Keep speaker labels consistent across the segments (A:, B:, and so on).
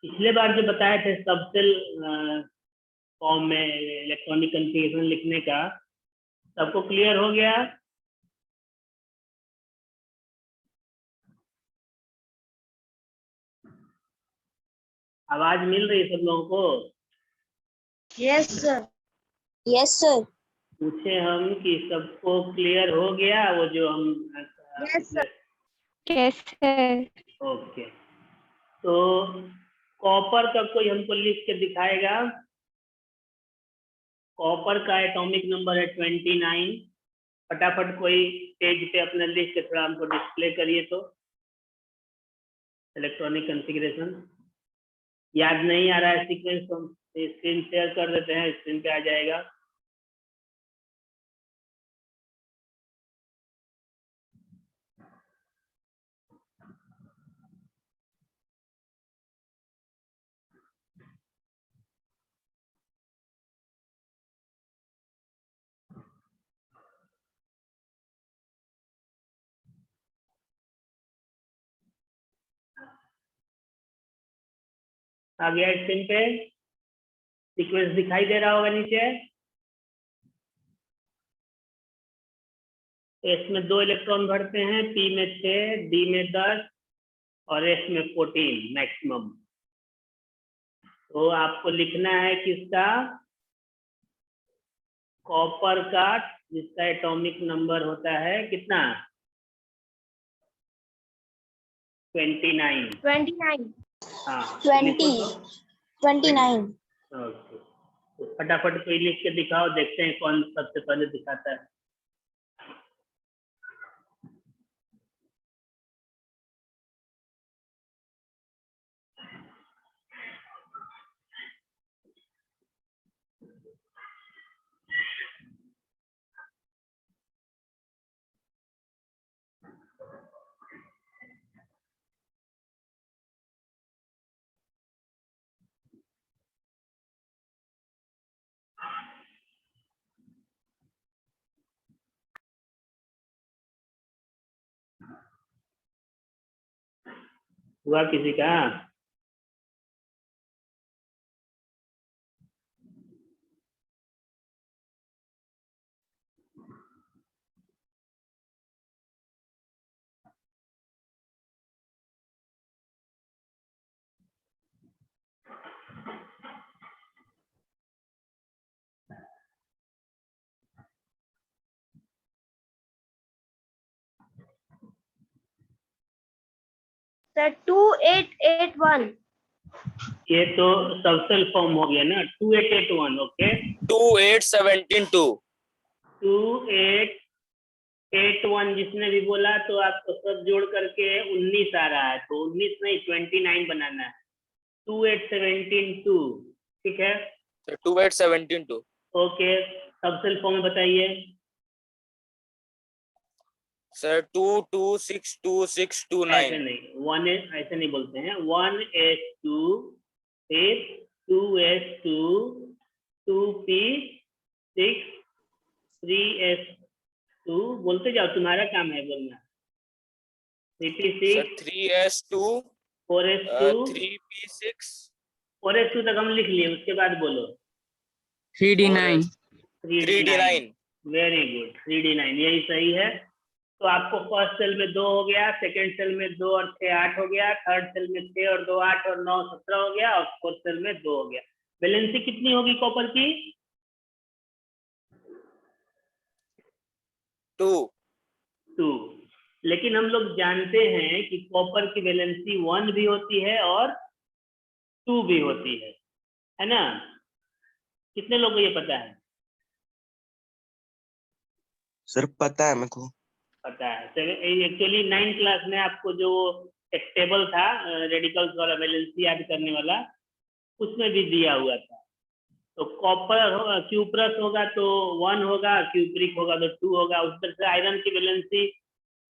A: पिछले बार जो बताए थे सब सेल फॉर्म में इलेक्ट्रॉनिक कॉन्फ़िगरेशन लिखने का, सबको क्लियर हो गया? आवाज मिल रही है सब लोगों को?
B: Yes sir.
C: Yes sir.
A: पूछे हम कि सबको क्लियर हो गया वो जो हम
B: yes sir.
D: Yes sir.
A: Okay, तो कॉपर का कोई हमको लिख के दिखाएगा? कॉपर का एटॉमिक नंबर है 29। फटाफट कोई पेज पे अपना लिख के थोड़ा हमको डिस्प्ले करिए तो। इलेक्ट्रॉनिक कॉन्फ़िगरेशन याद नहीं आ रहा है सीक्वेंस, तो स्क्रीन शेयर कर देते हैं, स्क्रीन पे आ जाएगा। आ गया स्क्रीन पे? सीक्वेंस दिखाई दे रहा होगा नीचे। एस में 2 इलेक्ट्रॉन भरते हैं, पी में 6, डी में 10 और एस में 14 मैक्सिमम। तो आपको लिखना है किसका? कॉपर का, जिसका एटॉमिक नंबर होता है कितना? 29।
B: 29।
A: हाँ
C: 29।
A: ओके, तो फटाफट कोई लिख के दिखाओ, देखते हैं कौन सबसे पहले दिखाता है। हुआ किसी का?
B: सर 2881।
A: ये तो सबसेल फॉर्म हो गया ना, 2881। ओके,
E: 28172।
A: 2881 जिसने भी बोला, तो आपको सब जोड़ करके 19 आ रहा है, तो 19 नहीं 29 बनाना है। 28172, ठीक है?
E: 28172।
A: ओके, सबसेल फॉर्म में बताइए।
E: सर 226269।
A: ऐसे नहीं, ऐसे नहीं बोलते हैं। 1s2 फिर 2s2 2p6 3s2 बोलते जाओ, तुम्हारा काम है बोलना। 3p6
E: 3s2
A: 4s2
E: 3p6
A: 4s2 तक हम लिख लिए, उसके बाद बोलो
F: 3d9।
E: 3d9।
A: Very good, 3d9 यही सही है। तो आपको फर्स्ट सेल में 2 हो गया, सेकंड सेल में 2 और 6 8 हो गया, थर्ड सेल में 6 और 2 8 और 9 17 हो गया, और फोर्थ सेल में 2 हो गया। वैलेंसी कितनी होगी कॉपर की? 2। लेकिन हम लोग जानते हैं कि कॉपर की वैलेंसी 1 भी होती है और 2 भी होती है ना? कितने लोगों को ये पता है?
G: सर पता है मेरे को।
A: पता है। एक्चुअली 9th क्लास में आपको जो एक टेबल था रेडिकल्स वाला, वैलेंसी याद करने वाला, उसमें भी दिया हुआ था। तो कॉपर क्यूप्रस होगा तो 1 होगा, क्यूप्रिक होगा तो 2 होगा। उस तरह से आयरन की वैलेंसी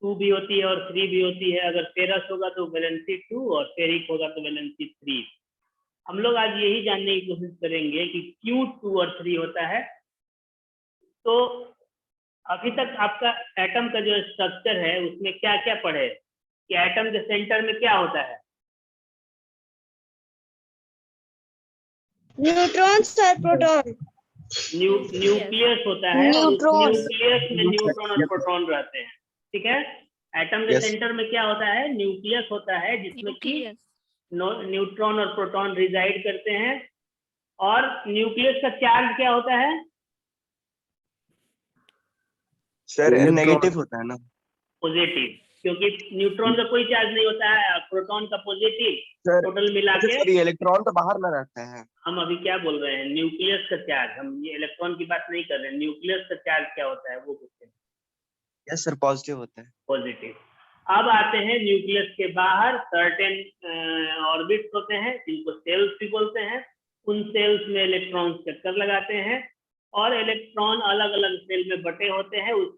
A: 2 भी होती है और 3 भी होती है। अगर फेरस होगा तो वैलेंसी 2 और फेरिक होगा तो वैलेंसी 3। हम लोग आज यही जानने की कोशिश करेंगे कि क्यों 2 और 3 होता है। तो अभी तक आपका एटम का जो स्ट्रक्चर है उसमें क्या क्या पढ़े कि एटम के सेंटर में क्या होता है?
B: न्यूट्रॉन्स और प्रोटॉन।
A: न्यूक्लियस होता है और उस
B: न्यूट्रॉन्स।
A: न्यूक्लियस में न्यूट्रॉन और प्रोटॉन रहते हैं, ठीक है। एटम के
G: Yes.
A: सेंटर में क्या होता है, न्यूक्लियस होता है जिसमें कि न्यूट्रॉन और प्रोटॉन रिजाइड करते हैं। और न्यूक्लियस का चार्ज क्या होता है,
G: सर नेगेटिव होता है ना?
A: पॉजिटिव, क्योंकि न्यूट्रॉन का कोई चार्ज नहीं होता है, प्रोटॉन का पॉजिटिव,
G: सर
A: टोटल मिला
G: अच्छा
A: के।
G: सर, ये इलेक्ट्रॉन तो बाहर में रहता है।
A: हम अभी क्या बोल रहे हैं, न्यूक्लियस का चार्ज, हम ये इलेक्ट्रॉन की बात नहीं कर रहे हैं, न्यूक्लियस का चार्ज क्या होता है वो पूछते हैं।
G: यस सर, पॉजिटिव होता है।
A: पॉजिटिव। अब आते हैं न्यूक्लियस के बाहर सर्टेन ऑर्बिट्स होते हैं जिनको सेल्स भी बोलते हैं। उन सेल्स में इलेक्ट्रॉन चक्कर लगाते हैं और इलेक्ट्रॉन अलग अलग सेल में बटे होते हैं। उस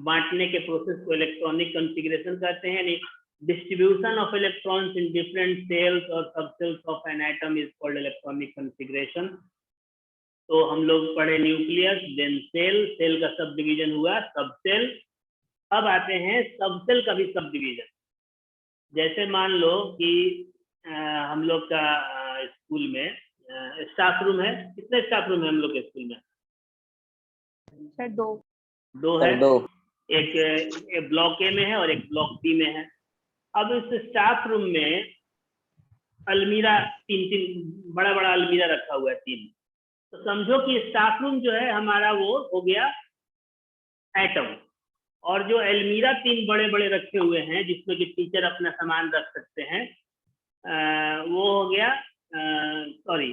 A: बांटने के प्रोसेस को इलेक्ट्रॉनिक कॉन्फ़िगरेशन कहते हैं। यानी distribution of electrons in different cells or subcells of an atom is called electronic configuration। तो हम लोग पढ़े न्यूक्लियस, देन सेल, सेल का सब डिवीजन हुआ सबसेल। अब आते हैं सबसेल का भी सब डिवीजन। जैसे मान लो कि हम लोग का स्कूल में स्टाफ रूम है। कितने स्टाफ रूम है हम लोग के स्कूल में?
D: सर 2।
A: दो है। एक ब्लॉक ए में है और एक ब्लॉक बी में है। अब इस स्टाफ रूम में अलमीरा, तीन बड़ा बड़ा अलमीरा रखा हुआ है, 3। तो समझो कि स्टाफ रूम जो है हमारा वो हो गया एटम, और जो अलमीरा 3 बड़े बड़े रखे हुए हैं जिसमें कि टीचर अपना सामान रख सकते हैं, वो हो गया, सॉरी,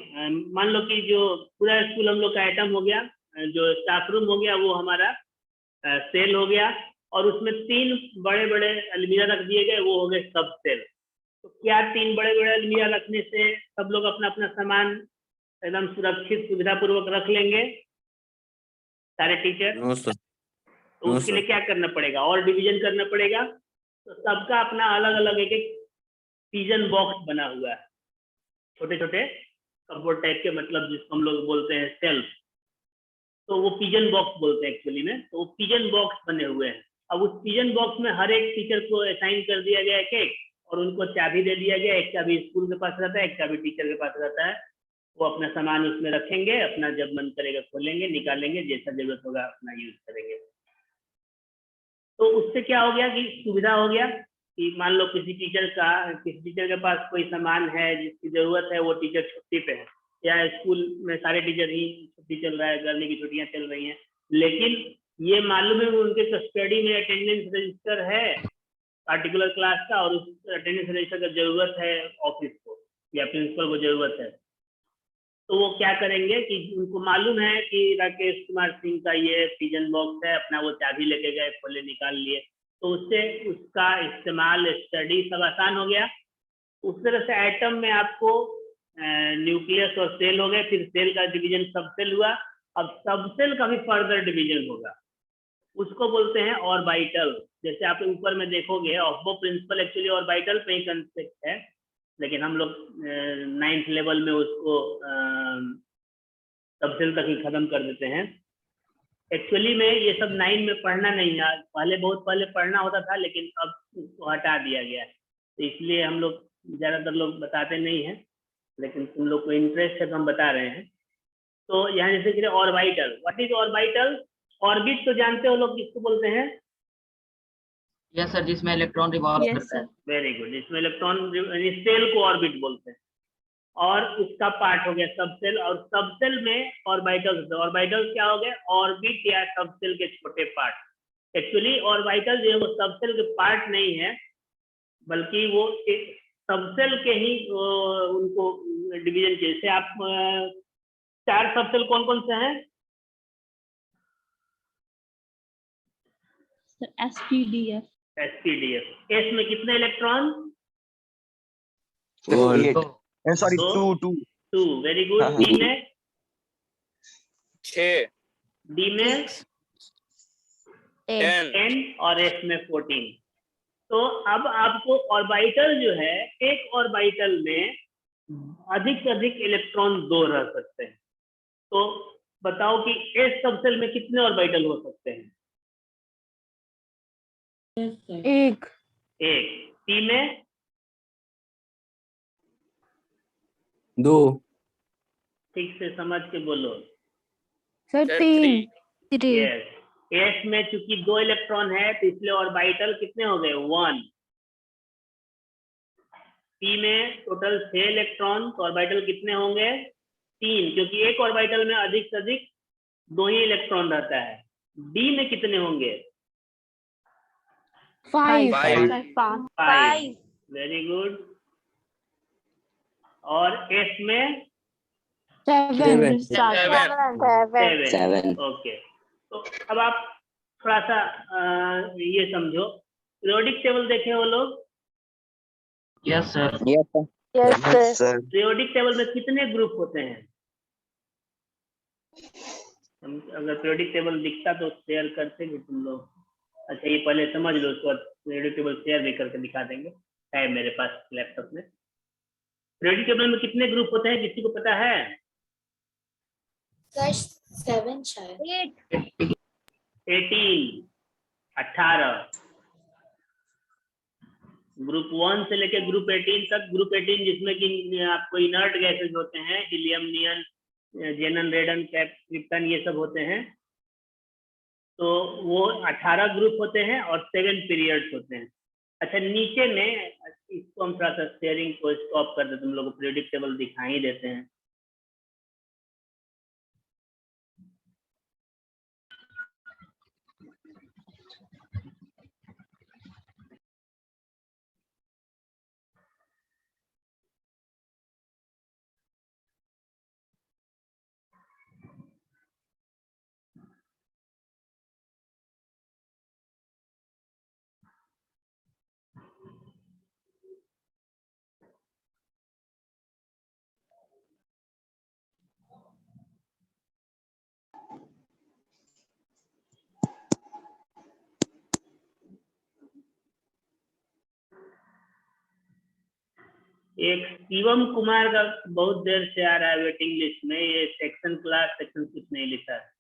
A: मान लो कि जो पूरा स्कूल हम लोग का एटम हो गया, जो स्टाफ रूम हो गया वो हमारा सेल हो गया, और उसमें 3 बड़े बड़े अलमीरा रख दिए गए, वो हो गए सब सेल। तो क्या 3 बड़े बड़े अलमीरा रखने से सब लोग अपना अपना सामान एकदम सुरक्षित सुविधा पूर्वक रख लेंगे सारे टीचर?
G: No sir.
A: तो उसके लिए क्या करना पड़ेगा, और डिवीजन करना पड़ेगा। तो सबका अपना अलग अलग एक एक पिजन बॉक्स बना हुआ है, छोटे छोटे कपबोर्ड टाइप के, मतलब जिसको हम लोग बोलते हैं सेल्फ। तो वो पिजन बॉक्स बोलते हैं एक्चुअली में। तो वो पिजन बॉक्स बने हुए हैं। अब उस पिजन बॉक्स में हर एक टीचर को असाइन कर दिया गया एक, और उनको चाबी दे दिया गया। एक चाबी स्कूल के पास रहता है, एक चाबी टीचर के पास रहता है। वो अपना सामान उसमें रखेंगे, अपना जब मन करेगा खोलेंगे, निकालेंगे, जैसा जरूरत होगा अपना यूज करेंगे। तो उससे क्या हो गया कि सुविधा हो गया कि मान लो किसी टीचर के पास कोई सामान है जिसकी जरूरत है, वो टीचर छुट्टी पे है, या स्कूल में सारे टीचर ही छुट्टी चल रहा है, गर्मी की छुट्टियां चल रही हैं, लेकिन ये मालूम है कि उनके कस्टडी में अटेंडेंस रजिस्टर है पार्टिकुलर क्लास का, और उस अटेंडेंस रजिस्टर का जरूरत है ऑफिस को या प्रिंसिपल को जरूरत है। तो वो क्या करेंगे कि उनको मालूम है कि राकेश कुमार सिंह का ये पिजन बॉक्स है, अपना वो चाबी लेके गए, खोले, निकाल लिए, तो उससे उसका इस्तेमाल, स्टडी सब आसान हो गया। उस तरह से एटम में आपको न्यूक्लियस और सेल हो गए, फिर सेल का डिवीजन सबसेल हुआ। अब सबसेल का भी फर्दर डिवीजन होगा, उसको बोलते हैं ऑर्बिटल। जैसे आप ऊपर में देखोगे ऑफ प्रिंसिपल एक्चुअली ऑर्बिटल पे ही कंसेप्ट है, लेकिन हम लोग 9th लेवल में उसको सबसेल तक ही खत्म कर देते हैं। एक्चुअली में ये सब 9 में पढ़ना नहीं है, पहले बहुत पहले पढ़ना होता था, लेकिन अब उसको हटा दिया गया है। तो इसलिए हम लोग ज़्यादातर लोग बताते नहीं हैं, लेकिन तुम लोग को इंटरेस्ट है तो हम बता रहे हैं। तो यहाँ जैसे कि orbital, what is orbital? Orbit तो जानते हो लोग किसको बोलते हैं?
F: यस सर, जिसमें इलेक्ट्रॉन रिवॉल्व करता है।
A: वेरी गुड, इसमें इलेक्ट्रॉन, सेल को ऑर्बिट बोलते हैं। और उसका पार्ट हो गया सबसेल, और सबसेल में ऑर्बिटल्स। ऑर्बिटल्स क्या हो गए? ऑर्बिट या सबसेल के छोटे पार्ट। एक्चुअली ऑर्बिटल जो है वो सबसेल के पार्ट नहीं है, बल्कि वो एक सबसेल के ही उनको डिवीजन के। जैसे आप 4 सबसेल कौन कौन से हैं?
D: SPDF।
A: SPDF। एस में कितने इलेक्ट्रॉन?
G: सॉरी,
A: दो। 2। Very good.
G: हाँ,
A: डी में
E: 6,
A: डी में
E: 10,
A: 10 और एस में 14। तो अब आपको ऑर्बिटल जो है, एक ऑर्बिटल में अधिक से अधिक इलेक्ट्रॉन 2 रह सकते हैं। तो बताओ कि एस सबसेल में कितने ऑर्बिटल हो सकते हैं?
D: एक।
A: पी में
F: 2।
A: ठीक से समझ के बोलो।
D: सर
E: सर
D: 3
E: 3
A: यस, एस में चूंकि 2 इलेक्ट्रॉन है तो इसलिए ऑर्बिटल कितने हो गए 1। पी में टोटल 6 इलेक्ट्रॉन तो ऑर्बिटल कितने होंगे 3, क्योंकि एक ऑर्बिटल में अधिक से अधिक 2 ही इलेक्ट्रॉन रहता है। डी में कितने होंगे
D: 5
E: 5
D: सर 5
A: 5। Very good. और एस में
D: 7
A: 7। ओके, तो अब आप थोड़ा सा ये समझो, पीरियोडिक टेबल देखे हो लोग?
F: Yes sir.
G: Yes sir.
A: Periodic table में कितने ग्रुप होते हैं? अगर पीरियोडिक टेबल दिखता तो शेयर करते कि तुम लोग? अच्छा, ये पहले समझ लो, उसके बाद पीरियोडिक टेबल शेयर भी करके दिखा देंगे, है मेरे पास लैपटॉप में। पीरियोडिक टेबल में कितने ग्रुप होते हैं, किसी को पता है?
B: 7 शायद।
A: 18। ग्रुप 1 से लेकर ग्रुप 18 तक। ग्रुप 18 जिसमें कि आपको इनर्ट गैसेज होते हैं, हीलियम, नियन, जेनन, रेडन, क्रिप्टन, ये सब होते हैं। तो वो 18 ग्रुप होते हैं और 7 पीरियड्स होते हैं। अच्छा, नीचे में इसको हम थोड़ा सा शेयरिंग को स्टॉप कर देते, तुम लोग को पीरियोडिक टेबल दिखा ही देते हैं। एक शिवम कुमार का बहुत देर से आ रहा है वेटिंग लिस्ट में, ये सेक्शन क्लास सेक्शन कुछ नहीं लिखा है।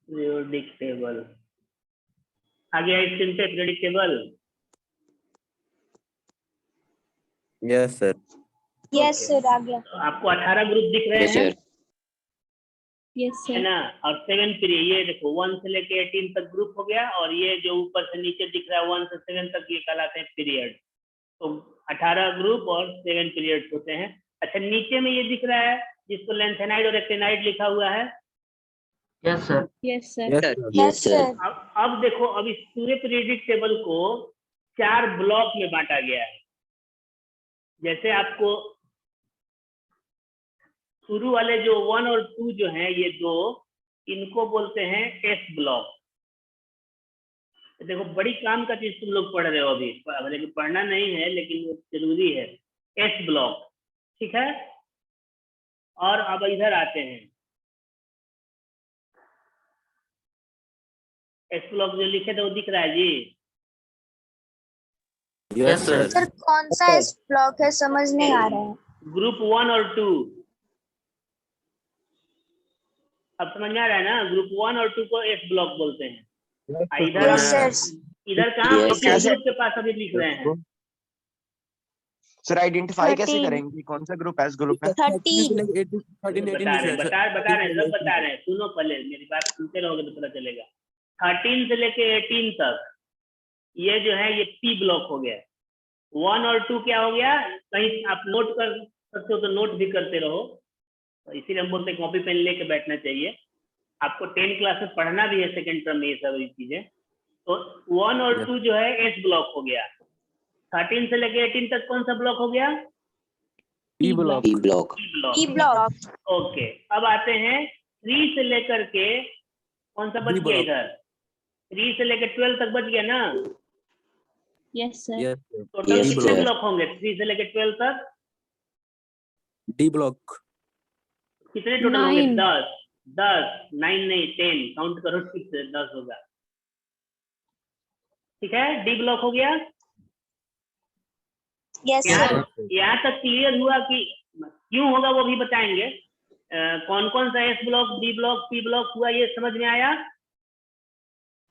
A: पीरियोडिक टेबल आ गया स्क्रीन पे, periodic table.
C: Yes sir.
B: Yes sir, आ गया।
A: तो आपको 18 ग्रुप दिख रहे हैं,
D: यस
A: है
D: सर
A: ना? और 7 पीरियड, ये देखो 1 से लेके 18 तक ग्रुप हो गया, और ये जो ऊपर से नीचे दिख रहा है 1 से 7 तक, ये कहलाते हैं पीरियड। तो 18 ग्रुप और 7 पीरियड्स होते हैं। अच्छा, नीचे में ये दिख रहा है जिसको लेंथेनाइड और एक्टिनाइड लिखा हुआ है।
F: Yes sir.
D: Yes sir
B: yes sir.
A: अब देखो, अब इस पूरे पीरियोडिक टेबल को 4 ब्लॉक में बांटा गया है। जैसे आपको शुरू वाले जो 1 और 2 जो हैं, ये 2, इनको बोलते हैं एस ब्लॉक। देखो, बड़ी काम का चीज तुम लोग पढ़ रहे हो अभी, लेकिन पढ़ना नहीं है, लेकिन वो जरूरी है। एस ब्लॉक, ठीक है? और अब इधर आते हैं, एस ब्लॉक जो लिखे थे वो दिख रहा है जी?
C: Yes sir.
B: सर कौन सा एस ब्लॉक है, समझ नहीं आ रहा है।
A: ग्रुप 1 और 2, अब समझ में आ रहा है ना? ग्रुप 1 और 2 को एस ब्लॉक बोलते हैं। इधर
B: यस सर।
A: इधर कहाँ
G: Yes,
A: किस
G: sir.
A: ग्रुप के पास अभी लिख रहे हैं?
G: सर आइडेंटिफाई कैसे
B: 13
G: करेंगे कौन सा ग्रुप एस ग्रुप है?
B: 13
A: बता रहे हैं, सब बता रहे हैं। सुनो, पहले मेरी बात सुनते रहोगे तो पता चलेगा। 13 से लेके 18 तक ये जो है, ये पी ब्लॉक हो गया। 1 और 2 क्या हो गया? कहीं आप नोट कर सकते हो तो नोट भी करते रहो, तो इसीलिए हम बोलते हैं कॉपी पेन लेके बैठना चाहिए। आपको 10 क्लास में पढ़ना भी है, सेकेंड टर्म में ये सब चीजें। तो 1 और 2 जो है एस ब्लॉक हो गया। 13 से लेके 18 तक कौन सा ब्लॉक हो गया?
D: P block
B: E block.
A: Okay, अब आते हैं 3 से लेकर के, कौन सा बच गया इधर? 3 से लेकर 12 तक बच गया ना?
D: यस सर
C: यस
A: टोटल कितने ब्लॉक होंगे 3 से लेकर 12 तक?
C: D block.
A: कितने टोटल होंगे?
D: 9
A: 10 9 नहीं 10, काउंट करो, ठीक से 10 होगा। ठीक है, डी ब्लॉक हो गया।
B: Yes sir.
A: यहाँ तक क्लियर हुआ कि क्यों होगा वो भी बताएंगे। कौन कौन सा S block, D block, P block हुआ, ये समझ में आया?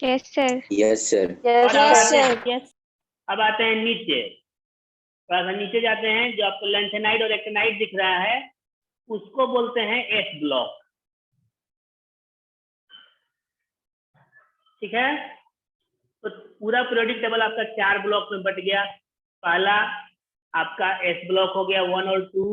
B: Yes sir.
C: Yes sir.
A: और
B: यस सर।
A: अब आते हैं नीचे। थोड़ा सा नीचे जाते हैं, जो आपको लैंथेनाइड और एक्टिनाइड दिख रहा है उसको बोलते हैं एस ब्लॉक। ठीक है, तो पूरा पीरियोडिक टेबल आपका 4 ब्लॉक में बट गया। पहला आपका एस ब्लॉक हो गया 1 और 2,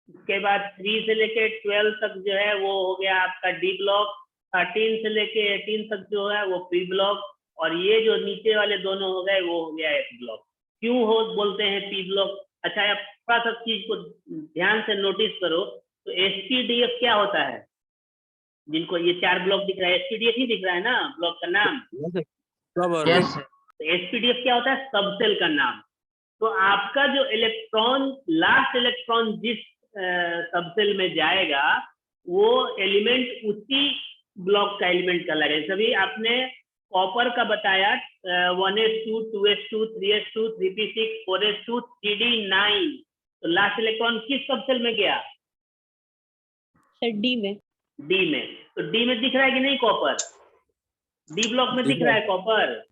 A: उसके बाद 3 से लेके 12 तक जो है वो हो गया आपका डी ब्लॉक, 13 से लेके 18 तक जो है वो पी ब्लॉक, और ये जो नीचे वाले दोनों हो गए वो हो गया एस ब्लॉक। क्यों हो बोलते हैं पी ब्लॉक? अच्छा, आप थोड़ा सा चीज को ध्यान से नोटिस करो, तो एसपीडीएफ क्या होता है? जिनको ये 4 ब्लॉक दिख रहा है, एसपीडीएफ ही दिख रहा है ना ब्लॉक का नाम।
F: Yes sir.
A: तो एसपीडीएफ क्या होता है? सबसेल का नाम। तो आपका जो इलेक्ट्रॉन, लास्ट इलेक्ट्रॉन जिस सबसेल में जाएगा वो एलिमेंट उसी ब्लॉक का एलिमेंट कहलाएगा। सभी आपने कॉपर का बताया 1s2, 2s2, 3s2, 3p6, 4s2, 3d9, तो लास्ट इलेक्ट्रॉन किस सबसेल में गया?
D: सर डी में।
A: डी में। तो डी में दिख रहा है कि नहीं कॉपर? डी ब्लॉक में दिख रहा है कॉपर?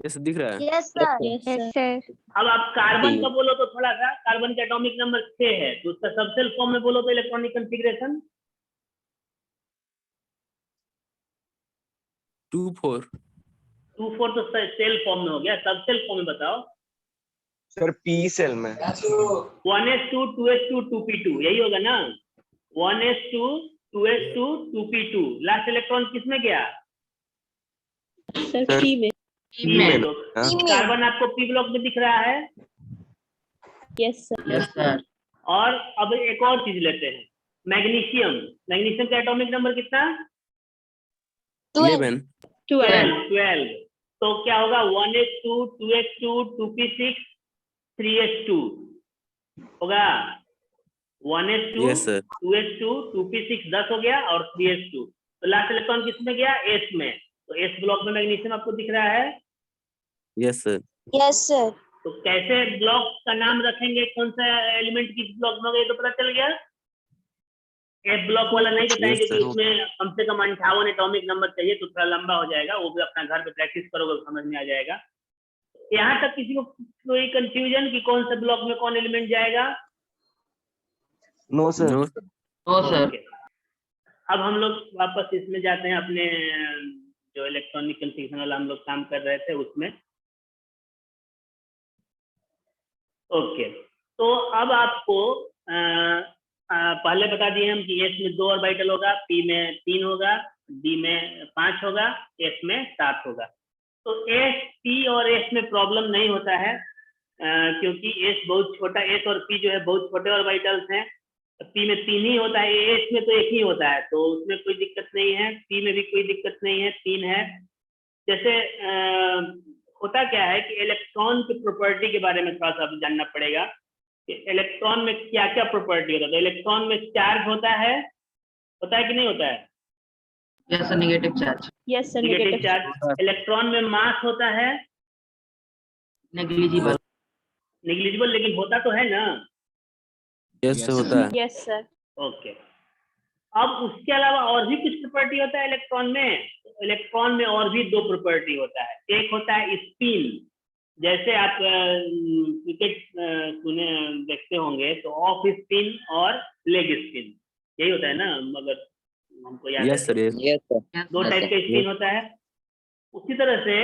C: यस दिख रहा है।
B: Yes sir.
D: Yes sir.
A: अब आप कार्बन का बोलो तो थोड़ा सा, कार्बन का एटॉमिक नंबर 6 है, तो उसका सबसेल फॉर्म में बोलो तो इलेक्ट्रॉनिक कॉन्फ़िगरेशन
C: 2,4
A: 2,4 तो सेल फॉर्म में हो गया, सबसेल फॉर्म में बताओ।
G: सर पी सेल में
A: 1s2, 2s2, 2p2, यही होगा ना? 1s2, 2s2, 2p2, last electron किस में गया?
D: सर पी में।
A: तो कार्बन आपको पी ब्लॉक में दिख रहा है।
D: Yes sir.
F: Yes sir.
A: और अब एक और चीज लेते हैं, मैग्नीशियम। मैग्नीशियम का एटॉमिक नंबर कितना?
C: 11
A: 12। तो क्या होगा? 1s2, 2s2, 2p6, 3s2 होगा। 1s2,
C: yes sir.
A: 2s2, 2p6 10 हो गया, और 3s2। तो लास्ट इलेक्ट्रॉन किस में गया? एस में। तो एस ब्लॉक में मैग्नीशियम आपको दिख रहा है।
C: Yes sir.
B: Yes sir.
A: तो कैसे ब्लॉक का नाम रखेंगे, कौन सा एलिमेंट किस ब्लॉक में हो गया तो पता चल गया। एफ ब्लॉक वाला नहीं बताएंगे
C: Yes,
A: कि
C: sir.
A: उसमें कम से कम 58 एटॉमिक नंबर चाहिए, तो थोड़ा लंबा हो जाएगा, वो भी अपना घर पे प्रैक्टिस करोगे तो समझ में आ जाएगा। यहाँ तक किसी को कोई कंफ्यूजन कि कौन सा ब्लॉक में कौन एलिमेंट जाएगा?
G: No sir.
C: No
F: oh sir.
A: Okay. अब हम लोग वापस इसमें जाते हैं, अपने जो इलेक्ट्रॉनिक कॉन्फ़िगरेशन वाला हम लोग काम कर रहे थे उसमें। ओके, तो अब आपको पहले बता दिए हम कि एस में 2 ऑर्बिटल होगा, पी में 3 होगा, डी में 5 होगा, एस में 7 होगा। तो एस, पी और एस में प्रॉब्लम नहीं होता है, क्योंकि एस बहुत छोटा, एस और पी जो है बहुत छोटे ऑर्बिटल्स हैं। पी में 3 ही होता है, एस में तो 1 ही होता है, तो उसमें कोई दिक्कत नहीं है। पी में भी कोई दिक्कत नहीं है, 3 है। जैसे होता क्या है कि इलेक्ट्रॉन की प्रॉपर्टी के बारे में थोड़ा सा जानना पड़ेगा कि इलेक्ट्रॉन में क्या क्या प्रॉपर्टी होता है। तो इलेक्ट्रॉन में चार्ज होता है कि नहीं होता है?
F: Yes sir. Negative charge.
D: Yes sir.
A: Negative charge. Electron में मास होता है
F: नेग्लिजिबल।
A: नेग्लिजिबल, लेकिन होता तो है ना?
C: यस होता है।
D: Yes sir.
A: ओके। अब उसके अलावा और भी कुछ प्रॉपर्टी होता है इलेक्ट्रॉन में। इलेक्ट्रॉन में और भी 2 प्रॉपर्टी होता है। एक होता है स्पिन, जैसे आप क्रिकेट सुने देखते होंगे तो ऑफ स्पिन और लेग स्पिन, यही होता है ना? मगर हमको याद है
C: यस सर। यस
A: 2 टाइप का स्पिन होता है। उसी तरह से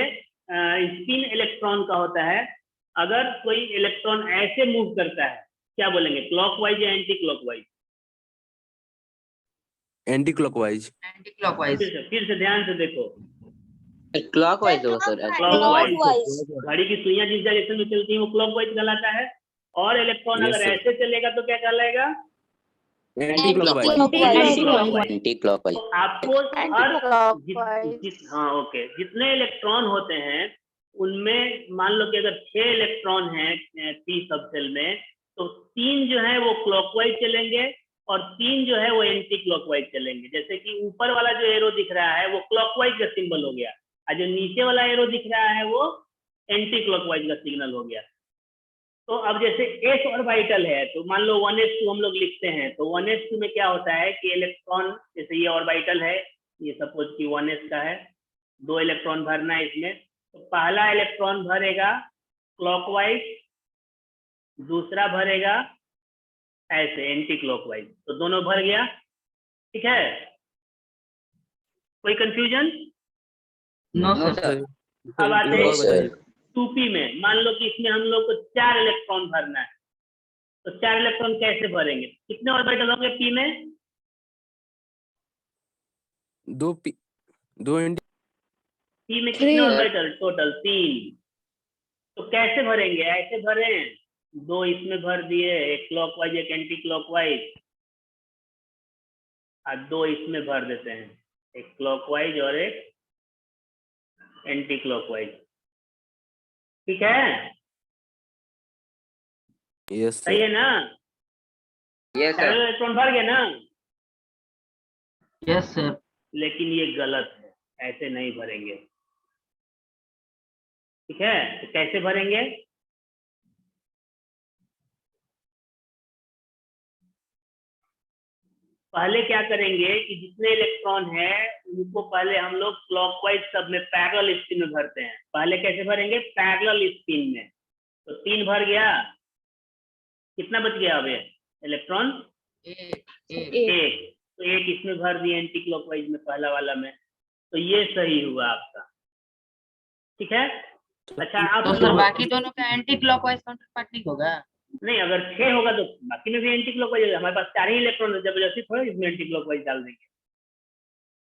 A: स्पिन इलेक्ट्रॉन का होता है। अगर कोई इलेक्ट्रॉन ऐसे मूव करता है, क्या बोलेंगे, क्लॉकवाइज या anti clockwise?
C: Anti clockwise.
F: Anti clockwise.
A: फिर से ध्यान से देखो,
H: क्लॉकवाइज होगा सर।
A: क्लॉकवाइज। घड़ी की सुइयां जिस डायरेक्शन में चलती है वो क्लॉकवाइज कहलाता है। और इलेक्ट्रॉन
C: Yes,
A: अगर
C: sir.
A: ऐसे चलेगा तो क्या कहलाएगा?
C: Anti clockwise.
H: Anti clockwise.
A: तो आपको हर हाँ ओके, जितने इलेक्ट्रॉन होते हैं उनमें मान लो कि अगर 6 इलेक्ट्रॉन हैं पी सबसेल में, तो 3 जो है वो क्लॉकवाइज चलेंगे और 3 जो है वो एंटी क्लॉकवाइज चलेंगे। जैसे कि ऊपर वाला जो एरो दिख रहा है वो क्लॉकवाइज का सिंबल हो गया, और जो नीचे वाला एरो दिख रहा है वो एंटी क्लॉकवाइज का सिग्नल हो गया। तो अब जैसे एस ऑर्बिटल है, तो मान लो 1s2 हम लोग लिखते हैं, तो 1s2 में क्या होता है कि इलेक्ट्रॉन, जैसे ये ऑर्बिटल है, ये सपोज कि 1s का है, 2 इलेक्ट्रॉन भरना है इसमें, तो पहला इलेक्ट्रॉन भरेगा क्लॉकवाइज दूसरा भरेगा ऐसे एंटी क्लॉकवाइज, तो दोनों भर गया। ठीक है, कोई confusion?
F: No
H: no
F: sir.
H: Sir.
A: अब आते
H: नो
A: हैं
H: सर।
A: 2p में। मान लो कि इसमें हम लोग को 4 इलेक्ट्रॉन भरना है, तो 4 इलेक्ट्रॉन कैसे भरेंगे? कितने ऑर्बिटल होंगे p में?
C: दो एंटी
A: p में कितने ऑर्बिटल टोटल? 3। तो कैसे भरेंगे? ऐसे भरें, 2 इसमें भर दिए, एक क्लॉकवाइज एक एंटी क्लॉकवाइज, और 2 इसमें भर देते हैं, एक क्लॉकवाइज और एक एंटी क्लॉकवाइज। ठीक है,
C: यस
A: सही
C: सर।
A: है ना?
H: Yes
A: 4
H: sir.
A: इलेक्ट्रॉन भर गए ना?
F: Yes sir.
A: लेकिन ये गलत है, ऐसे नहीं भरेंगे। ठीक है, तो कैसे भरेंगे? पहले क्या करेंगे कि जितने इलेक्ट्रॉन है उनको पहले हम लोग क्लॉकवाइज सब में पैरेलल स्पिन में भरते हैं। पहले कैसे भरेंगे? पैरेलल स्पिन में। तो 3 भर गया, कितना बच गया अब इलेक्ट्रॉन? एक। तो एक इसमें भर दिए एंटी क्लॉकवाइज में, पहला वाला में, तो ये सही हुआ आपका। ठीक है, अच्छा आप
F: तो सर बाकी दोनों का एंटी क्लॉकवाइज काउंटर पार्ट नहीं होगा?
A: नहीं, अगर 6 होगा तो बाकी में भी एंटी क्लॉकवाइज होगा। हमारे पास 4 ही इलेक्ट्रॉन है, जबरदस्ती थोड़ा इसमें एंटी क्लॉकवाइज डाल देंगे।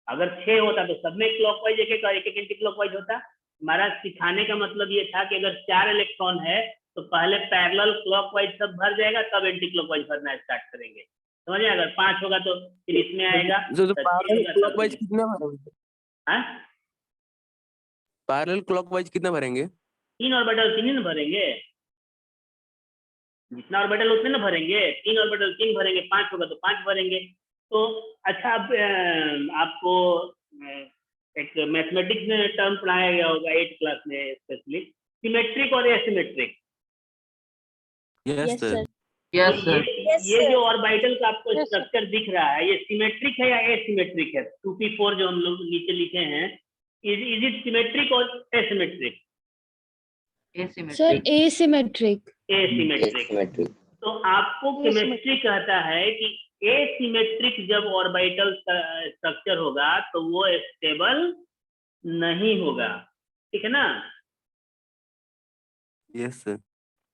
A: अगर 6 होता तो सब में क्लॉकवाइज एक एक एंटी क्लॉकवाइज होता। हमारा सिखाने का मतलब ये था कि अगर 4 इलेक्ट्रॉन है तो पहले पैरेलल क्लॉकवाइज सब भर जाएगा, तब एंटी क्लॉकवाइज भरना स्टार्ट करेंगे। समझ में? अगर 5 होगा तो फिर इसमें आएगा,
C: तो पैरेलल क्लॉकवाइज कितना भरेंगे?
A: हाँ,
C: पैरेलल क्लॉकवाइज कितना भरेंगे?
A: 3 ऑर्बिटल 3 ही ना भरेंगे, जितना ऑर्बिटल उतने ना भरेंगे। 3 ऑर्बिटल 3 भरेंगे, 5 होगा तो 5 भरेंगे। तो अच्छा, अब आपको एक मैथमेटिक्स में टर्म पढ़ाया गया होगा 8th क्लास में, स्पेशली सिमेट्रिक और asymmetric.
C: Yes sir.
F: Yes sir.
A: ये जो ऑर्बिटल का आपको स्ट्रक्चर दिख रहा है, ये सिमेट्रिक है या एसिमेट्रिक है? 2p4 जो हम लोग नीचे लिखे हैं, इज इट सिमेट्रिक और एसिमेट्रिक?
D: Sir asymmetric.
A: एसिमेट्रिक। तो आपको केमिस्ट्री कहता है कि एसिमेट्रिक जब ऑर्बिटल स्ट्रक्चर होगा तो वो स्टेबल नहीं होगा। ठीक है ना?
C: Yes sir.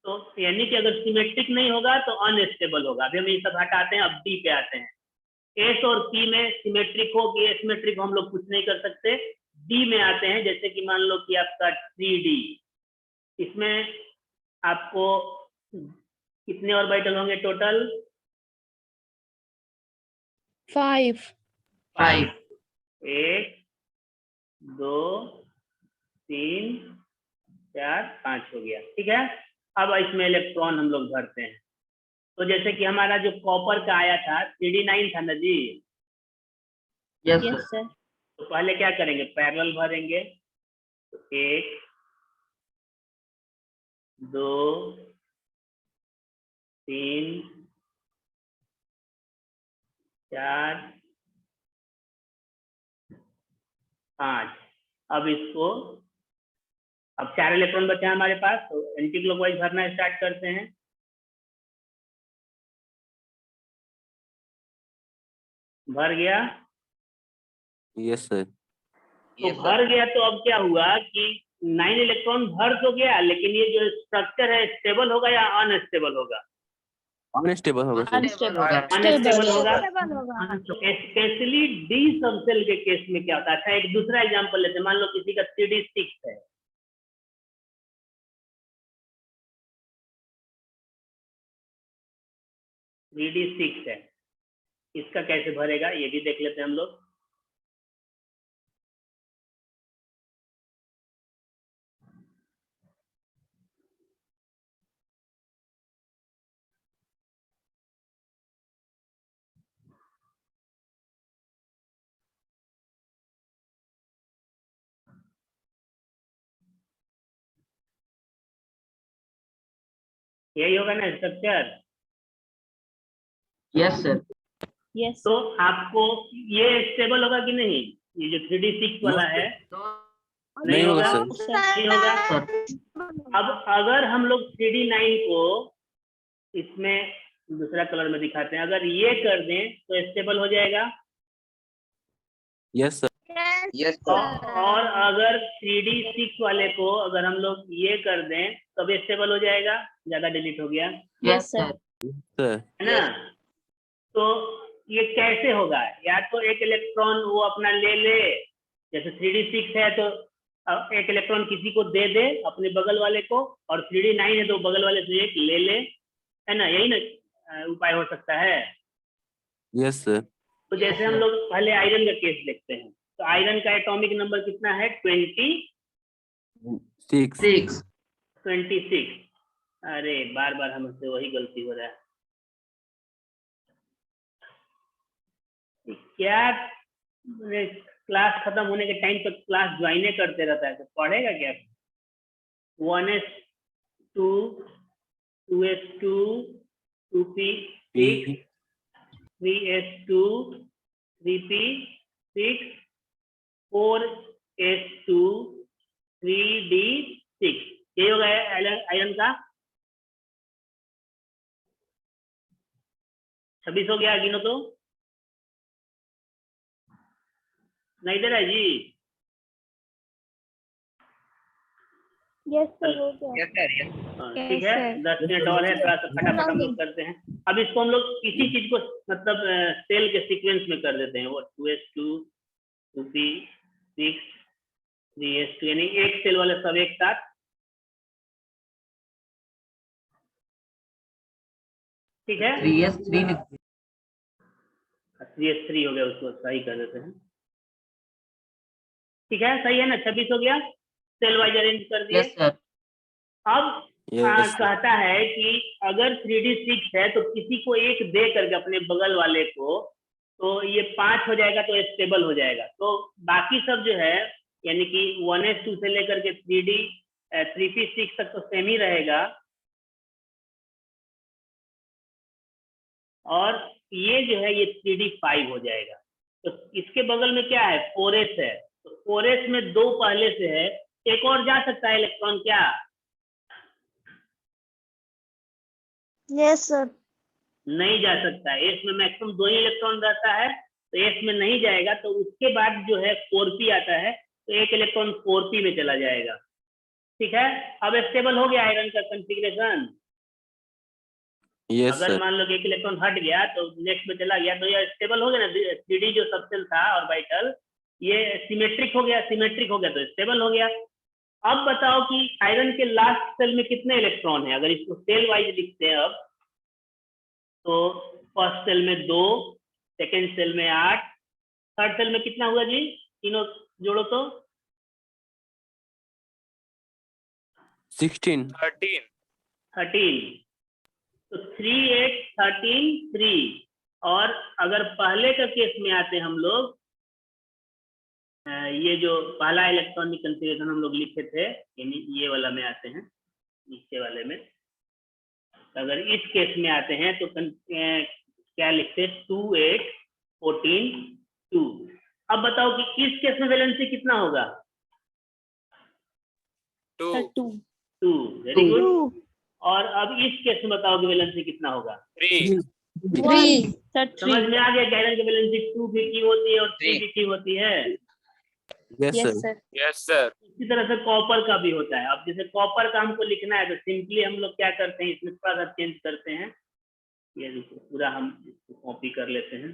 A: तो यानी कि अगर सिमेट्रिक नहीं होगा तो अनस्टेबल होगा। अभी हम ये सब हटाते हैं, अब डी पे आते हैं। एस और पी में सिमेट्रिक हो कि एसिमेट्रिक हम लोग कुछ नहीं कर सकते। डी में आते हैं, जैसे कि मान लो कि आपका 3D, इसमें आपको कितने ऑर्बिटल होंगे टोटल?
D: 5।
A: 1 2 3 4 5 हो गया। ठीक है, अब इसमें इलेक्ट्रॉन हम लोग भरते हैं। तो जैसे कि हमारा जो कॉपर का आया था 3D9 था ना जी?
F: Yes
D: yes sir.
A: तो पहले क्या करेंगे? पैरेलल भरेंगे। तो 1 2 3 4 5। अब इसको, अब 4 इलेक्ट्रॉन बचे हैं हमारे पास, तो एंटी क्लॉकवाइज भरना स्टार्ट करते हैं। भर गया?
C: Yes sir.
A: तो भर गया, तो अब क्या हुआ कि 9 इलेक्ट्रॉन भर तो गया, लेकिन ये जो स्ट्रक्चर है स्टेबल होगा या अनस्टेबल होगा?
C: अनस्टेबल होगा सर।
A: अनस्टेबल होगा। स्पेशली डी सबसेल के केस में क्या होता है? अच्छा, एक दूसरा एग्जांपल लेते हैं। मान लो किसी का 3D6 है, इसका कैसे भरेगा ये भी देख लेते हैं हम लोग। यही होगा ना स्ट्रक्चर?
F: Yes sir.
D: यस।
A: तो आपको ये स्टेबल होगा कि नहीं? ये जो 3D6 वाला है नहीं होगा
C: सर।
A: नहीं होगा। अब अगर हम लोग 3D9 को इसमें दूसरा कलर में दिखाते हैं, अगर ये कर दें तो स्टेबल हो जाएगा।
C: Yes sir.
H: Yes,
A: और अगर 3D6 वाले को अगर हम लोग ये कर दें तब स्टेबल हो जाएगा। ज्यादा डिलीट हो गया
F: Yes, sir.
C: सर
A: है ना। तो ये कैसे होगा, या तो एक इलेक्ट्रॉन वो अपना ले ले, जैसे 3D6 है तो एक इलेक्ट्रॉन किसी को दे दे अपने बगल वाले को, और 3D9 है तो बगल वाले से एक ले ले, है ना, यही ना उपाय हो सकता है।
C: Yes sir.
A: तो जैसे हम लोग पहले आयरन का केस देखते हैं, तो आयरन का एटॉमिक नंबर कितना है?
C: 6।
A: 26। अरे बार बार हमसे वही गलती हो रहा है। क्या क्लास खत्म होने के टाइम तक क्लास ज्वाइन करते रहता है, तो पढ़ेगा क्या? 1s2 2s2 2p6 3s2 3p6 4s2 3d6। ये होगा आयरन का। 26 हो गया, गिनो तो। नहीं दे रहा है जी।
B: यस सर हो गया।
H: yes, sir. Yes.
A: ठीक है, 10 मिनट और है, थोड़ा सा फटाफट हम लोग करते हैं। अब इसको हम लोग इसी चीज को मतलब सेल के सीक्वेंस में कर देते हैं। वो 2s2 2p6 3s2, यानी एक सेल वाले सब एक साथ। ठीक है,
F: 3s3
A: 3s3 हो गया, उसको सही कर देते हैं। ठीक है, सही है ना, 26 हो गया, सेल वाइज अरेंज कर दिए।
F: Yes, sir.
A: अब कहता है कि अगर 3d6 है तो किसी को एक दे करके अपने बगल वाले को, तो ये 5 हो जाएगा तो स्टेबल हो जाएगा। तो बाकी सब जो है, यानी कि 1s2 से लेकर के 3p6 तक तो सेम ही रहेगा, और ये जो है ये 3d5 हो जाएगा। तो इसके बगल में क्या है? 4s है, तो 4s में 2 पहले से है, एक और जा सकता है इलेक्ट्रॉन क्या?
B: Yes sir.
A: नहीं जा सकता है, एस में मैक्सिमम 2 ही इलेक्ट्रॉन रहता है, तो एस में नहीं जाएगा। तो उसके बाद जो है 4p आता है, तो एक इलेक्ट्रॉन 4p में चला जाएगा। ठीक है, अब स्टेबल हो गया आयरन का कॉन्फ़िगरेशन।
C: यस
A: अगर
C: सर।
A: मान लो कि एक इलेक्ट्रॉन हट गया तो नेक्स्ट में चला गया, तो ये स्टेबल हो गया ना। 3D जो सबसेल था ऑर्बिटल, ये सिमेट्रिक हो गया, तो स्टेबल हो गया। अब बताओ कि आयरन के लास्ट सेल में कितने इलेक्ट्रॉन है? अगर इसको सेल वाइज लिखते हैं अब, तो फर्स्ट सेल में 2, सेकेंड सेल में 8, थर्ड सेल में कितना हुआ जी? तीनों जोड़ो तो
C: 16।
E: 13
A: तो 3 8 13 3। और अगर पहले का केस में आते हैं हम लोग, ये जो पहला इलेक्ट्रॉनिक कॉन्फ़िगरेशन हम लोग लिखे थे, यानी ये वाला में आते हैं, नीचे वाले में। अगर इस केस में आते हैं तो क्या लिखते? 2 8 14 2। अब बताओ कि इस केस में वैलेंसी कितना होगा?
E: 2
A: 2। Very good. और अब इस केस में बताओ कि वैलेंसी कितना होगा?
E: 3
A: समझ में आ गया कि आयरन की वैलेंसी 2p होती है और 3p होती है।
C: Yes
D: yes
C: sir.
D: Sir.
E: yes sir.
A: इसी तरह से कॉपर का भी होता है। अब जैसे कॉपर का हमको लिखना है तो सिंपली हम लोग क्या करते हैं, इसमें थोड़ा सा चेंज करते हैं। ये देखो, पूरा हम इसको कॉपी कर लेते हैं।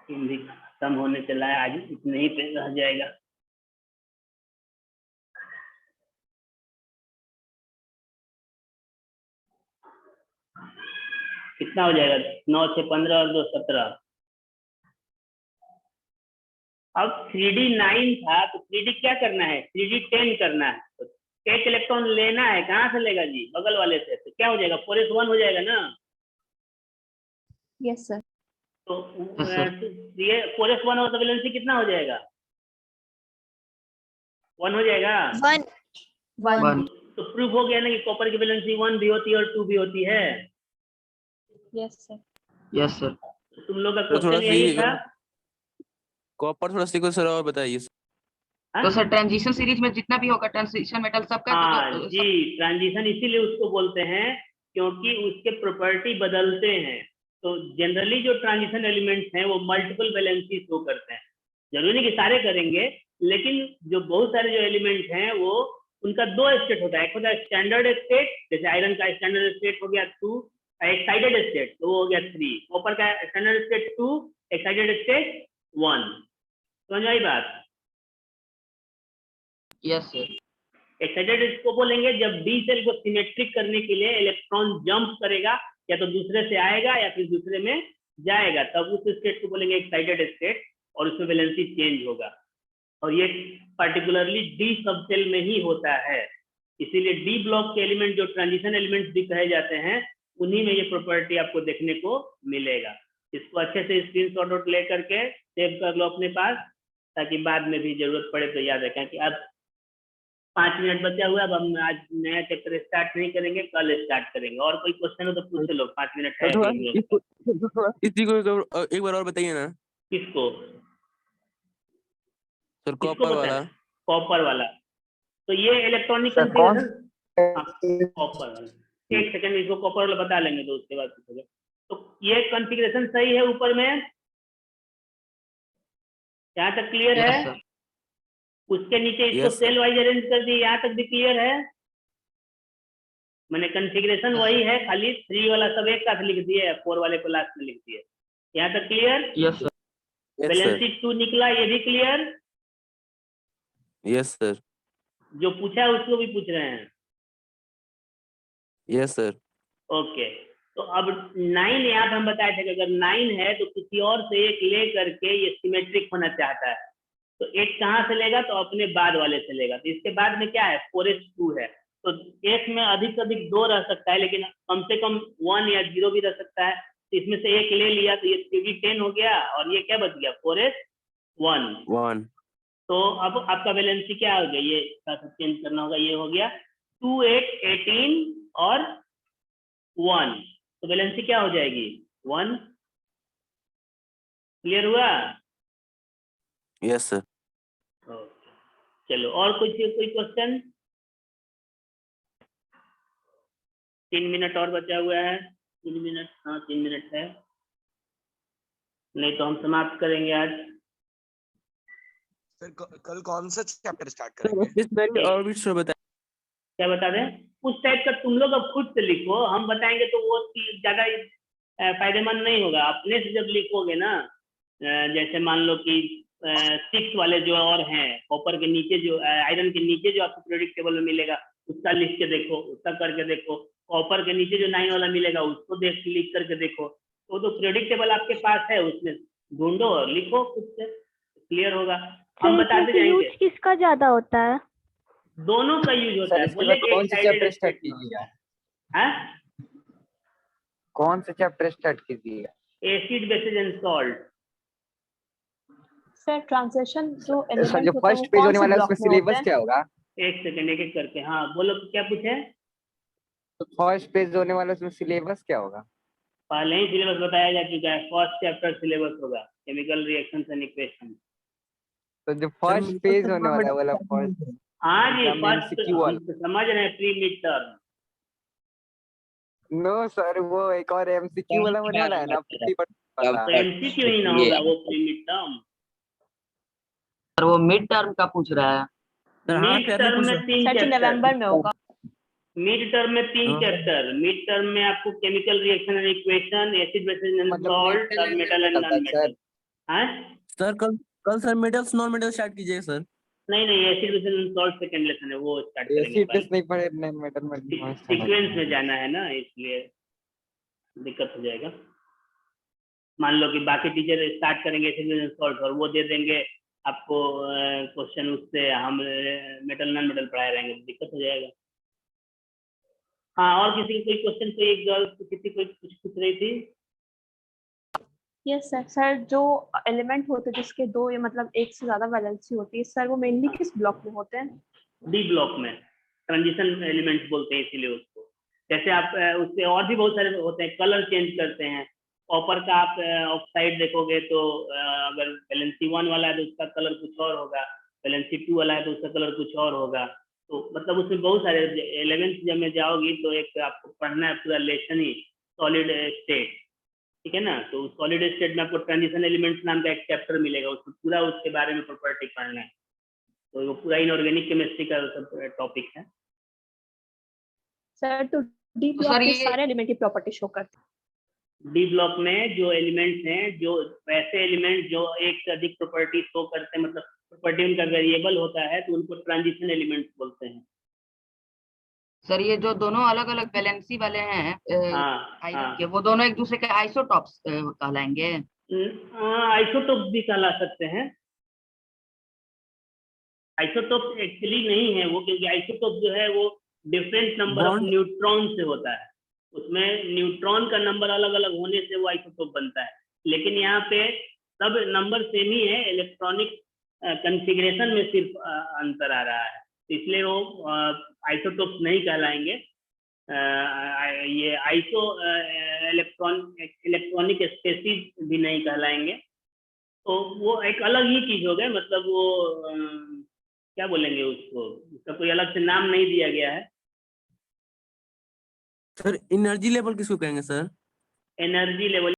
A: हिंदी खत्म होने चला है, आज इतने ही पे रह जाएगा। कितना हो जाएगा? 9 6 15 और 2 17। अब 3d9 था, तो 3d क्या करना है? 3d10 करना है। तो एक इलेक्ट्रॉन लेना है, कहाँ से लेगा जी? बगल वाले से। तो क्या हो जाएगा? 4s1 हो जाएगा ना।
D: Yes sir.
A: तो
F: Yes, sir.
A: ये 4s1 हो तो वैलेंसी कितना हो जाएगा? 1 हो जाएगा।
F: 1
A: तो प्रूफ हो गया ना कि कॉपर की वैलेंसी 1 भी होती है और 2 भी होती है।
D: Yes sir.
F: Yes, sir.
A: तुम लोग का
C: तो थोड़ा
A: क्वेश्चन यही
C: सी
A: था।
C: कॉपर थोड़ा सीखो सर और बताइए।
F: तो सर ट्रांजिशन सीरीज में जितना भी होगा ट्रांजिशन मेटल सबका
A: हाँ
F: तो
A: जी, ट्रांजिशन इसीलिए उसको बोलते हैं क्योंकि उसके प्रॉपर्टी बदलते हैं। तो जनरली जो ट्रांजिशन एलिमेंट्स हैं वो मल्टीपल वैलेंसी शो करते हैं। जरूरी नहीं कि सारे करेंगे, लेकिन जो बहुत सारे जो एलिमेंट हैं वो उनका दो स्टेट होता है। एक होता है स्टैंडर्ड स्टेट, जैसे आयरन का स्टैंडर्ड स्टेट हो गया 2, एक्साइटेड स्टेट तो वो हो गया 3, कॉपर का स्टैंडर्ड स्टेट 2, एक्साइटेड स्टेट 1। समझ आई बात?
F: Yes sir.
A: एक्साइटेड इसको बोलेंगे जब डी सेल को सिमेट्रिक करने के लिए इलेक्ट्रॉन जंप करेगा, या तो दूसरे से आएगा या फिर दूसरे में जाएगा, तब उस स्टेट को बोलेंगे एक्साइटेड स्टेट, और उसमें वैलेंसी चेंज होगा। और ये पर्टिकुलरली डी सब सेल में ही होता है। इसीलिए डी ब्लॉक के एलिमेंट जो ट्रांजिशन एलिमेंट्स भी कहे जाते हैं, उन्हीं में ये प्रॉपर्टी आपको देखने को मिलेगा। इसको अच्छे से स्क्रीनशॉट आउट ले करके सेव कर लो अपने पास, ताकि बाद में भी जरूरत पड़े तो याद रखें। कि अब 5 मिनट बचा हुआ है, अब हम आज नया चैप्टर स्टार्ट नहीं करेंगे, कल स्टार्ट करेंगे। और कोई क्वेश्चन हो तो पूछ लो, 5 मिनट है।
C: इसी को एक बार और बताइए ना।
A: किसको?
C: सर कॉपर वाला।
A: कॉपर वाला। तो ये इलेक्ट्रॉनिक
G: सर कौन
A: कॉन्फ़िगरेशन, कॉपर वाला। एक सेकंड, इसको कॉपर वाला बता लेंगे तो उसके बाद पूछोगे। तो ये कॉन्फ़िगरेशन सही है ऊपर में, यहाँ तक क्लियर है?
F: सर।
A: उसके नीचे इसको
C: Yes, sir.
A: Cell wise arrange कर दिए, यहाँ तक भी क्लियर है? मैंने कॉन्फ़िगरेशन वही है, खाली 3 वाला सब एक साथ लिख दिए, 4 वाले को लास्ट में लिख दिए। यहाँ तक clear?
F: Yes sir.
C: Yes
A: valency 2 निकला, ये भी क्लियर?
C: Yes sir.
A: जो पूछा है उसको भी पूछ रहे हैं?
C: Yes sir.
A: ओके। तो अब 9 यहाँ पे हम बताए थे कि अगर 9 है तो किसी और से एक ले करके ये सिमेट्रिक होना चाहता है, तो एक कहाँ से लेगा? तो अपने बाद वाले से लेगा। तो इसके बाद में क्या है? 4s2 है। तो एक में अधिक से अधिक 2 रह सकता है, लेकिन कम से कम 1 या 0 भी रह सकता है। तो इसमें से एक ले लिया तो ये 3d10 हो गया, और ये क्या बच गया? 4s1। तो अब आपका वैलेंसी क्या हो गया? ये चेंज करना होगा, ये हो गया 2, 8, 18 और 1। तो वैलेंसी क्या हो जाएगी? 1। क्लियर हुआ?
C: Yes sir.
A: चलो, और कोई क्वेश्चन? 3 मिनट और बचा हुआ है। 3 मिनट, हाँ 3 मिनट है, नहीं तो हम समाप्त करेंगे आज।
G: सर कल कौन सा चैप्टर स्टार्ट करेंगे?
C: इस बारे में और भी सर बताइए।
A: क्या बता दें? उस टाइप का तुम लोग अब खुद से लिखो, हम बताएंगे तो वो ज्यादा फायदेमंद नहीं होगा। अपने से जब लिखोगे ना, जैसे मान लो कि 6 वाले जो और हैं, कॉपर के नीचे जो आयरन के नीचे जो आपको पीरियोडिक टेबल में मिलेगा, उसका लिख के देखो, उसका करके देखो। कॉपर के नीचे जो 9 वाला मिलेगा उसको लिख करके देखो। तो पीरियोडिक टेबल आपके पास है, उसमें ढूंढो और लिखो खुद से, क्लियर होगा। हम बताते जाएंगे।
B: यूज किसका ज्यादा होता है?
A: दोनों का यूज होता है। बोले कि
H: कौन सा चैप्टर स्टार्ट कीजिएगा?
A: हाँ,
H: कौन सा चैप्टर स्टार्ट कीजिएगा?
A: Acid, basis and salt.
I: Sir transition जो
H: सर
I: एलिमेंट
H: जो
I: होता है
H: फर्स्ट
I: वो
H: पेज
I: कौन
H: होने
I: से
H: वाला है
I: ब्लॉक
H: उसमें
I: में होते
H: सिलेबस
I: हैं?
H: क्या होगा?
A: एक सेकंड, एक एक करके। हाँ बोलो, क्या पूछे?
H: फर्स्ट पेज होने वाला उसमें सिलेबस क्या होगा?
A: पहले ही सिलेबस बताया जा चुका है। फर्स्ट चैप्टर सिलेबस होगा केमिकल रिएक्शंस एंड इक्वेशन।
H: तो जो फर्स्ट पेज होने वाला है वाला फर्स्ट।
A: हाँ जी,
H: एग्जाम में
A: फर्स्ट
H: MCQ वाला।
A: हम समझ रहे हैं, pre mid term.
H: No sir, वो एक और MCQ वाला होने वाला है ना, 50% वाला।
A: तो एमसीक्यू ही ना होगा वो प्री मिड टर्म।
F: सर वो मिड टर्म का पूछ रहा है।
A: मिड टर्म में 3
I: सर
A: चैप्टर।
I: नवंबर में होगा।
A: मिड टर्म में 3 चैप्टर। मिड टर्म में आपको chemical reaction and equation, acid, basis and salt और मेटल एंड नॉन मेटल। हाँ
C: सर कल sir metals non metal start कीजिए सर।
A: नहीं, acid, basis and salt second lesson है, वो स्टार्ट करेंगे।
H: एसिड बेस नहीं पढ़े, नहीं मेटल में
A: सीक्वेंस में जाना है ना, इसलिए दिक्कत हो जाएगा। मान लो कि बाकी टीचर स्टार्ट करेंगे एसिड, बेसिस एंड सॉल्ट, और वो दे देंगे आपको क्वेश्चन, उससे हम मेटल नॉन मेटल पढ़ाए रहेंगे, दिक्कत हो जाएगा। हाँ, और किसी कोई क्वेश्चन? कोई एक गर्ल किसी कोई कुछ पूछ रही थी?
I: Yes sir. सर जो एलिमेंट होते हैं जिसके 2 या मतलब 1 से ज्यादा वैलेंसी होती है सर, वो मेनली किस ब्लॉक में होते हैं?
A: डी ब्लॉक में। ट्रांजिशन एलिमेंट्स बोलते हैं इसीलिए उसको। जैसे आप उससे और भी बहुत सारे होते हैं, कलर चेंज करते हैं। कॉपर का आप ऑक्साइड देखोगे तो अगर वैलेंसी 1 वाला है तो उसका कलर कुछ और होगा, वैलेंसी 2 वाला है तो उसका कलर कुछ और होगा। तो मतलब उसमें बहुत सारे 11th जब में जाओगी तो एक आपको पढ़ना है पूरा लेसन ही सॉलिड स्टेट, ठीक है ना। तो सॉलिड स्टेट में आपको ट्रांजिशन एलिमेंट्स नाम का एक चैप्टर मिलेगा, उसमें पूरा उसके बारे में प्रॉपर्टी पढ़ना है। तो वो पूरा इनऑर्गेनिक केमिस्ट्री का टॉपिक है।
I: सर तो डी
F: तो
I: ब्लॉक
F: सर
I: के
F: ये-
I: सारे एलिमेंट की प्रॉपर्टी शो करते हैं।
A: डी ब्लॉक में जो एलिमेंट्स हैं, जो वैसे एलिमेंट जो एक से अधिक प्रॉपर्टी शो करते हैं, मतलब प्रॉपर्टी उनका वेरिएबल होता है, तो उनको ट्रांजिशन एलिमेंट्स बोलते हैं।
F: सर ये जो दोनों अलग अलग वैलेंसी वाले हैं
A: हाँ
F: आयरन
A: हाँ,
F: के, वो दोनों एक दूसरे के आइसोटॉप्स कहलाएंगे।
A: आइसोटोप भी कहला सकते हैं। आइसोटोप एक्चुअली नहीं है वो, क्योंकि आइसोटोप जो है वो different number of
C: Bond-
A: neutron से होता है, उसमें न्यूट्रॉन का नंबर अलग अलग होने से वो आइसोटोप बनता है। लेकिन यहाँ पे सब नंबर सेम ही है, इलेक्ट्रॉनिक कॉन्फ़िगरेशन में सिर्फ अंतर आ रहा है, इसलिए वो आइसोटोप नहीं कहलाएंगे। ये आइसो इलेक्ट्रॉनिक स्पेसीज भी नहीं कहलाएंगे। तो वो एक अलग ही चीज हो गया, मतलब वो क्या बोलेंगे उसको, उसका कोई अलग से नाम नहीं दिया गया है।
C: सर एनर्जी लेवल किसको कहेंगे सर?
A: Energy level